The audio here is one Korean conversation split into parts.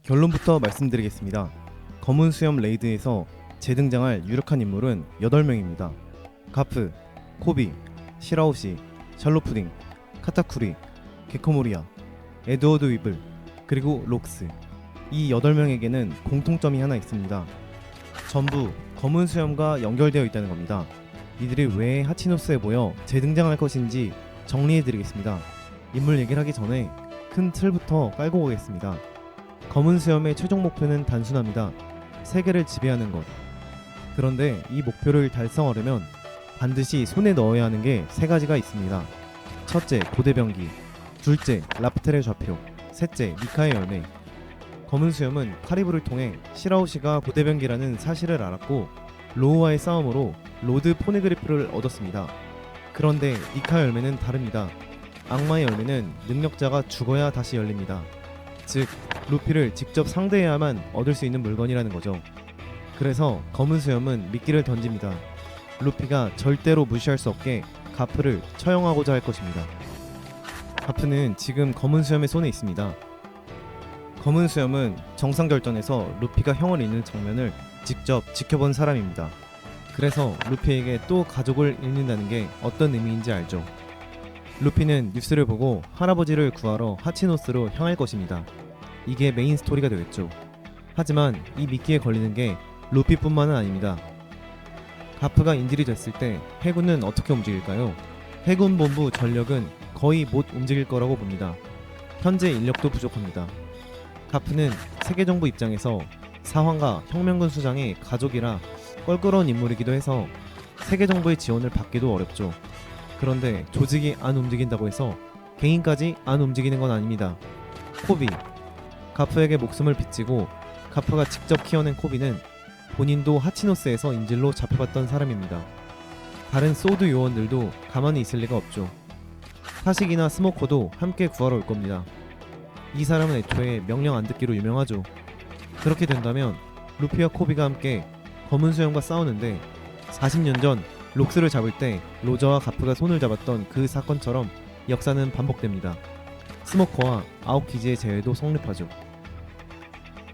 결론부터 말씀드리겠습니다. 검은 수염 레이드에서 재등장할 유력한 인물은 8명입니다. 가프, 코비, 시라오시, 샬로푸딩, 카타쿠리, 게코모리아, 에드워드 위블, 그리고 록스. 이 8명에게는 공통점이 하나 있습니다. 전부 검은 수염과 연결되어 있다는 겁니다. 이들이 왜 하치노스에 모여 재등장할 것인지 정리해드리겠습니다. 인물 얘기를 하기 전에 큰 틀부터 깔고 오겠습니다. 검은 수염의 최종 목표는 단순합니다. 세계를 지배하는 것. 그런데 이 목표를 달성하려면 반드시 손에 넣어야 하는 게 3가지가 있습니다. 첫째, 고대병기. 둘째, 라프텔의 좌표. 셋째, 니카의 열매. 검은 수염은 카리브를 통해 시라오시가 고대병기라는 사실을 알았고 로우와의 싸움으로 로드 포네그리프를 얻었습니다. 그런데 니카 열매는 다릅니다. 악마의 열매는 능력자가 죽어야 다시 열립니다. 즉, 루피를 직접 상대해야만 얻을 수 있는 물건이라는 거죠. 그래서 검은 수염은 미끼를 던집니다. 루피가 절대로 무시할 수 없게 가프를 처형하고자 할 것입니다. 가프는 지금 검은 수염의 손에 있습니다. 검은 수염은 정상결전에서 루피가 형을 잃는 장면을 직접 지켜본 사람입니다. 그래서 루피에게 또 가족을 잃는다는 게 어떤 의미인지 알죠. 루피는 뉴스를 보고 할아버지를 구하러 하치노스로 향할 것입니다. 이게 메인 스토리가 되겠죠. 하지만 이 미끼에 걸리는 게 루피뿐만은 아닙니다. 가프가 인질이 됐을 때 해군은 어떻게 움직일까요? 해군 본부 전력은 거의 못 움직일 거라고 봅니다. 현재 인력도 부족합니다. 가프는 세계정부 입장에서 사황과 혁명군 수장의 가족이라 껄끄러운 인물이기도 해서 세계정부의 지원을 받기도 어렵죠. 그런데 조직이 안 움직인다고 해서 개인까지 안 움직이는 건 아닙니다. 코비. 가프에게 목숨을 빚지고 가프가 직접 키워낸 코비는 본인도 하치노스에서 인질로 잡혀갔던 사람입니다. 다른 소드 요원들도 가만히 있을 리가 없죠. 사식이나 스모커도 함께 구하러 올 겁니다. 이 사람은 애초에 명령 안 듣기로 유명하죠. 그렇게 된다면 루피와 코비가 함께 검은 수염과 싸우는데 40년 전 록스를 잡을 때 로저와 가프가 손을 잡았던 그 사건처럼 역사는 반복됩니다. 스모커와 아오키지의 재회도 성립하죠.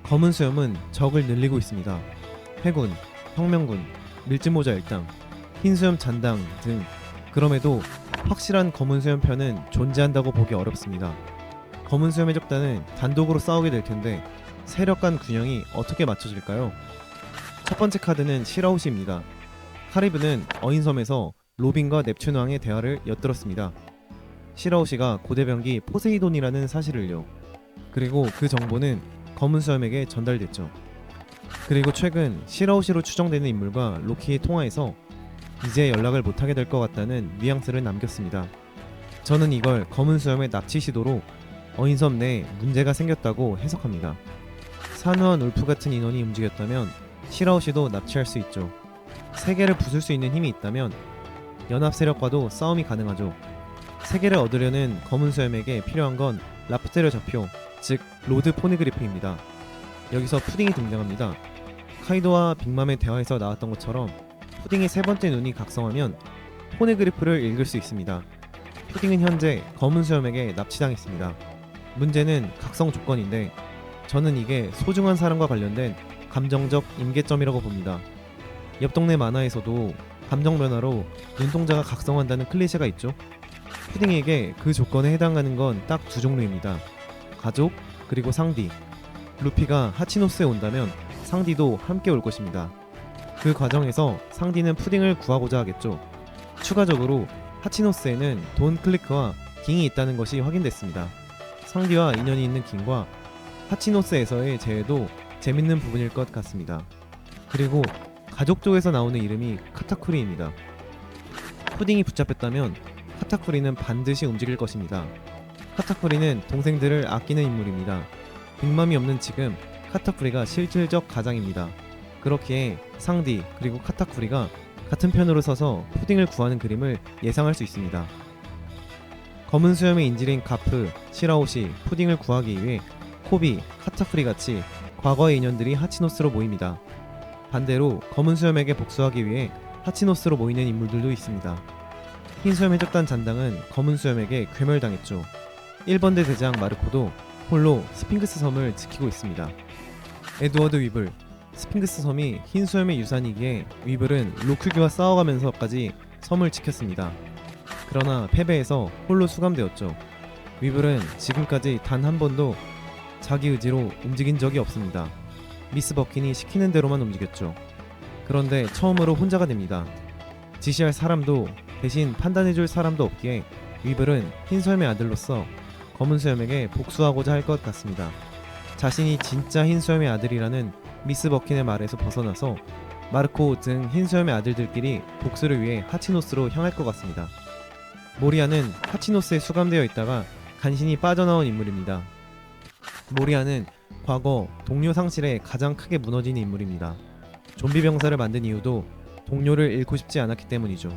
검은 수염은 적을 늘리고 있습니다. 해군, 혁명군, 밀짚모자 일당, 흰수염 잔당 등. 그럼에도 확실한 검은 수염 편은 존재한다고 보기 어렵습니다. 검은 수염의 적단은 단독으로 싸우게 될 텐데 세력 간 균형이 어떻게 맞춰질까요? 첫 번째 카드는 시라오시입니다. 카리브는 어인섬에서 로빈과 넵튠 왕의 대화를 엿들었습니다. 시라오시가 고대병기 포세이돈이라는 사실을요. 그리고 그 정보는 검은 수염에게 전달됐죠. 그리고 최근 시라오시로 추정되는 인물과 로키의 통화에서 이제 연락을 못하게 될 것 같다는 뉘앙스를 남겼습니다. 저는 이걸 검은 수염의 납치 시도로 어인섬 내에 문제가 생겼다고 해석합니다. 산후한 울프 같은 인원이 움직였다면 시라오시도 납치할 수 있죠. 세계를 부술 수 있는 힘이 있다면 연합 세력과도 싸움이 가능하죠. 세계를 얻으려는 검은 수염에게 필요한 건 라프테르 좌표, 즉 로드 포네그리프입니다. 여기서 푸딩이 등장합니다. 카이도와 빅맘의 대화에서 나왔던 것처럼 푸딩의 세 번째 눈이 각성하면 포네그리프를 읽을 수 있습니다. 푸딩은 현재 검은 수염에게 납치당했습니다. 문제는 각성 조건인데 저는 이게 소중한 사람과 관련된 감정적 임계점이라고 봅니다. 옆 동네 만화에서도 감정 변화로 눈동자가 각성한다는 클리셰가 있죠. 푸딩에게 그 조건에 해당하는 건 딱 2종류입니다. 가족, 그리고 상디. 루피가 하치노스에 온다면 상디도 함께 올 것입니다. 그 과정에서 상디는 푸딩을 구하고자 하겠죠. 추가적으로 하치노스에는 돈 클리크와 깅이 있다는 것이 확인됐습니다. 상디와 인연이 있는 깅과 하치노스에서의 재회도 재밌는 부분일 것 같습니다. 그리고 가족 쪽에서 나오는 이름이 카타쿠리입니다. 푸딩이 붙잡혔다면 카타쿠리는 반드시 움직일 것입니다. 카타쿠리는 동생들을 아끼는 인물입니다. 빅맘이 없는 지금 카타쿠리가 실질적 가장입니다. 그렇기에 상디 그리고 카타쿠리가 같은 편으로 서서 푸딩을 구하는 그림을 예상할 수 있습니다. 검은 수염의 인질인 가프, 시라오시, 푸딩을 구하기 위해 코비, 카타쿠리 같이 과거의 인연들이 하치노스로 모입니다. 반대로 검은 수염에게 복수하기 위해 하치노스로 모이는 인물들도 있습니다. 흰수염 해적단 잔당은 검은 수염에게 괴멸당했죠. 1번대 대장 마르코도 홀로 스핑크스 섬을 지키고 있습니다. 에드워드 위블, 스핑크스 섬이 흰 수염의 유산이기에 위블은 로크교와 싸워가면서까지 섬을 지켰습니다. 그러나 패배해서 홀로 수감되었죠. 위블은 지금까지 단 한 번도 자기 의지로 움직인 적이 없습니다. 미스 버킨이 시키는 대로만 움직였죠. 그런데 처음으로 혼자가 됩니다. 지시할 사람도 대신 판단해줄 사람도 없기에 위블은 흰 수염의 아들로서 검은 수염에게 복수하고자 할 것 같습니다. 자신이 진짜 흰 수염의 아들이라는 미스 버킨의 말에서 벗어나서 마르코 등 흰 수염의 아들들끼리 복수를 위해 하치노스로 향할 것 같습니다. 모리아는 하치노스에 수감되어 있다가 간신히 빠져나온 인물입니다. 모리아는 과거 동료 상실에 가장 크게 무너진 인물입니다. 좀비 병사를 만든 이유도 동료를 잃고 싶지 않았기 때문이죠.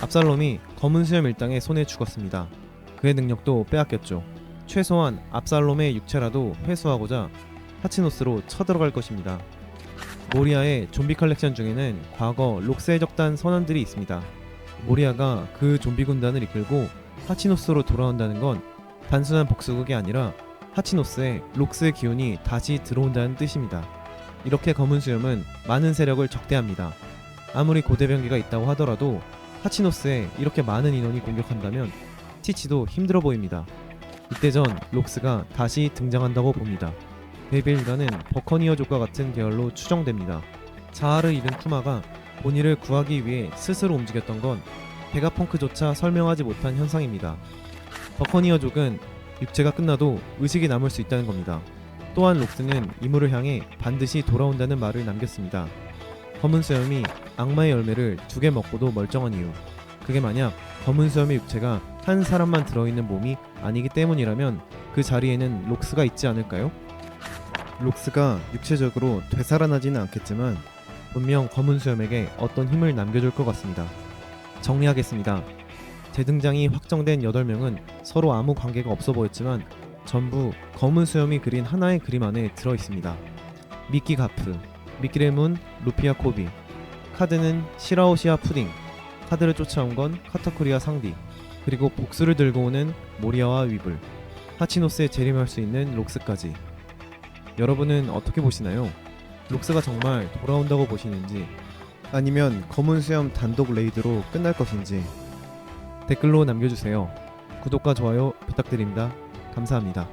압살롬이 검은 수염 일당의 손에 죽었습니다. 그의 능력도 빼앗겼죠. 최소한 압살롬의 육체라도 회수하고자 하치노스로 쳐들어갈 것입니다. 모리아의 좀비 컬렉션 중에는 과거 록스의 적단 선원들이 있습니다. 모리아가 그 좀비 군단을 이끌고 하치노스로 돌아온다는 건 단순한 복수극이 아니라 하치노스에 록스의 기운이 다시 들어온다는 뜻입니다. 이렇게 검은 수염은 많은 세력을 적대합니다. 아무리 고대병기가 있다고 하더라도 하치노스에 이렇게 많은 인원이 공격한다면 티치도 힘들어 보입니다. 이때 전 록스가 다시 등장한다고 봅니다. 베빌가는 버커니어족과 같은 계열로 추정됩니다. 자아를 잃은 쿠마가 본인을 구하기 위해 스스로 움직였던 건 베가펑크조차 설명하지 못한 현상입니다. 버커니어족은 육체가 끝나도 의식이 남을 수 있다는 겁니다. 또한 록스는 이물을 향해 반드시 돌아온다는 말을 남겼습니다. 검은 수염이 악마의 열매를 2개 먹고도 멀쩡한 이유, 그게 만약 검은 수염의 육체가 한 사람만 들어있는 몸이 아니기 때문이라면 그 자리에는 록스가 있지 않을까요? 록스가 육체적으로 되살아나지는 않겠지만 분명 검은 수염에게 어떤 힘을 남겨줄 것 같습니다. 정리하겠습니다. 재등장이 확정된 8명은 서로 아무 관계가 없어 보였지만 전부 검은 수염이 그린 하나의 그림 안에 들어있습니다. 미끼 가프, 미끼를 문 루피아 코비, 카드는 시라오시아 푸딩, 카드를 쫓아온 건 카타쿠리아 상디, 그리고 복수를 들고 오는 모리아와 위블, 하치노스에 재림할 수 있는 록스까지. 여러분은 어떻게 보시나요? 록스가 정말 돌아온다고 보시는지, 아니면 검은 수염 단독 레이드로 끝날 것인지 댓글로 남겨주세요. 구독과 좋아요 부탁드립니다. 감사합니다.